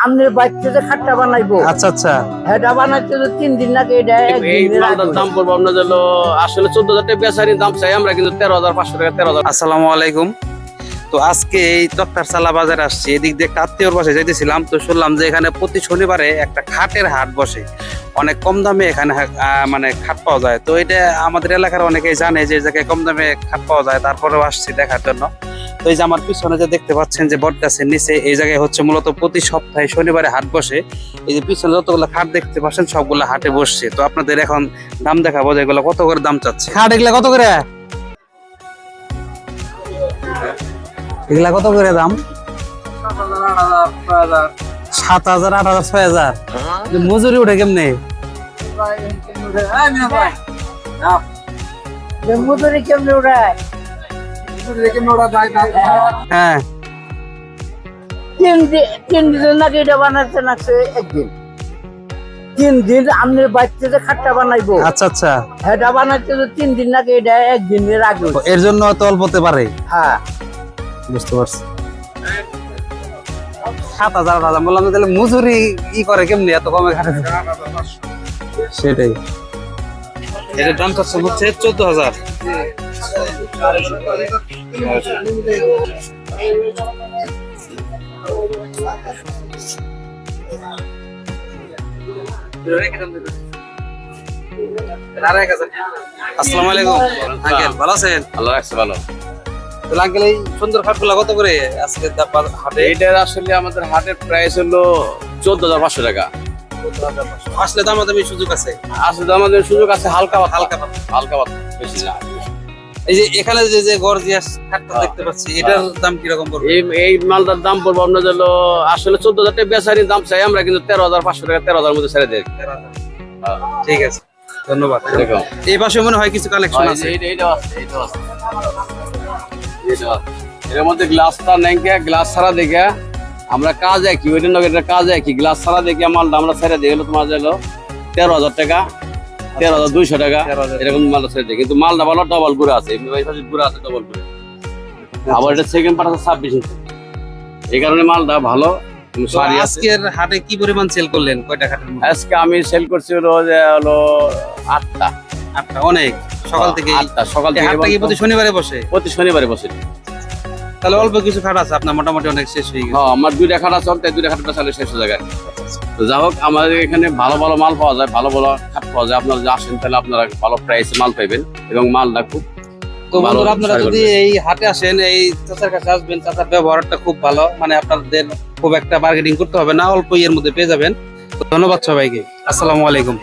আমনের বাচ্চাদের খাট্টা বানাইবো। আচ্ছা আচ্ছা, এটা বানাইতে তো 3 দিন লাগে। এটা এই মালটার দাম পড়বো আপনার হলো আসলে 14,000 টাকা বেচারি দাম চাই আমরা, কিন্তু 13,500 টাকা 13,000। আসসালামু আলাইকুম। তো আজকে এই তক্তার চালা বাজারে আসছি, এদিক দিয়ে একটা আত্মীয়র বাসায় যাইতেছিলাম। তো শুনলাম যে এখানে প্রতি শনিবারে একটা খাটের হাট বসে, অনেক কম দামে এখানে মানে খাট পাওয়া যায়। তো এটা আমাদের এলাকার অনেকেই জানে যে এই জায়গায় কম দামে খাট পাওয়া যায়, তারপরেও আসছি দেখার জন্য। তো এই যে আমার পিছনে যে দেখতে পাচ্ছেন যে বট গাছের নিচে, এই জায়গায় হচ্ছে মূলত প্রতি সপ্তাহে শনিবারে হাট বসে। এই যে পিছনে যতগুলো খাট দেখতে পাচ্ছেন সবগুলো হাটে বসছে। তো আপনাদের এখন দাম দেখাবো যে এগুলো কত করে দাম চাচ্ছে। খাট এগুলা কত করে? এগুলা কত করে দাম? 7,000, 8,000, 6,000। মজুরি উঠে কেমনে? মজুরি কেমনে উড়ায়? হ্যাঁ, 3 দিন নাকি এটা বানাতে নাকছে একদিন। 3 দিন আমনের বাচ্চাদের খাট্টা বানাইবো। আচ্ছা আচ্ছা, এটা বানাইতে তো 3 দিন নাকি। এটা একদিনের আগে। এর জন্য অত অল্প হতে পারে। হ্যাঁ, বুঝতে পারছি। 7,000, 8,000 বললাম, তাহলে মজুরি ই করে কেমনি এত কমে খাটে? সেটাই। এটার দাম হচ্ছে 14,000। আসসালামু আলাইকুম আঙ্কেল, ভালো আছেন? আল্লাহ রাখছে ভালো। তাহলে আঙ্কেল এই সুন্দর খাটগুলা কত করে আজকে হাটে? এইটার আসলে আমাদের হাটের প্রাইস হলো 14,500 টাকা। আসলে দাম দামি সুযোগ আছে? আসলে আমাদের সুযোগ আছে হালকা হালকা হালকা বেশি না। এই যে এখানে যে গর্জিয়াস খাটটা দেখতে পাচ্ছি, এটার দাম কি রকম পড়বে? এই মালটার দাম পড়বো আপনার হলো আসলে 14,000 টাকা বেচারি দাম চাই আমরা, কিন্তু 13,500 টাকা 13,000 মধ্যে ছেড়ে দেয়। ঠিক আছে, ধন্যবাদ। এরকম এই পাশে মনে হয় কিছু কালেকশন আছে। এর মধ্যে গ্লাসটা নেঙ্গে গ্লাস ছাড়া দেখে আমরা কাজ একই, ওইটার নগে এটা কাজ একই, গ্লাস ছাড়া দেখে মালটা আমরা ছেড়ে দিই। হলো তোমার হলো 13,000 টাকা, 13,200 টাকা এরকম মালটা ছেড়ে দিই। কিন্তু মালটা ভালো ডবল গুঁড়া আছে, গুঁড়া আছে ডবল গুঁড়া। আবার এটা সেকেন্ড পার্ট আছে 26 ইঞ্চি, এই কারণে মালটা ভালো। আজকের হাটে কি পরিমাণ সেল করলেন? কয়টা খাটের? আজকে আমি সেল করছি হলো 8টা। অনেক সকাল থেকে? 8টা সকাল থেকে। হাটটা কি প্রতি শনিবারে বসে? প্রতি শনিবারে বসে। তাহলে অল্প কিছু খাট আছে আপনার, মোটামুটি অনেক শেষ হয়ে গেছে। হ্যাঁ, আমার 2টা খাট আছে, 2টা খাট বেচালে শেষ হয়ে যায়। তো যাই হোক, আমাদের এখানে ভালো ভালো মাল পাওয়া যায়, ভালো ভালো খাট পাওয়া যায়। আপনারা যদি আসেন তাহলে আপনারা ভালো প্রাইসে মাল পাইবেন এবং মালটা খুব তো বন্ধুরা, আপনারা যদি এই হাটে আসেন, এই চাচার কাছে আসবেন, চাচার ব্যবহারটা খুব ভালো, মানে আপনাদের খুব একটা বার্গেনিং করতে হবে না, অল্প ইয়ের মধ্যে পেয়ে যাবেন। ধন্যবাদ সবাইকে, আসসালামু আলাইকুম।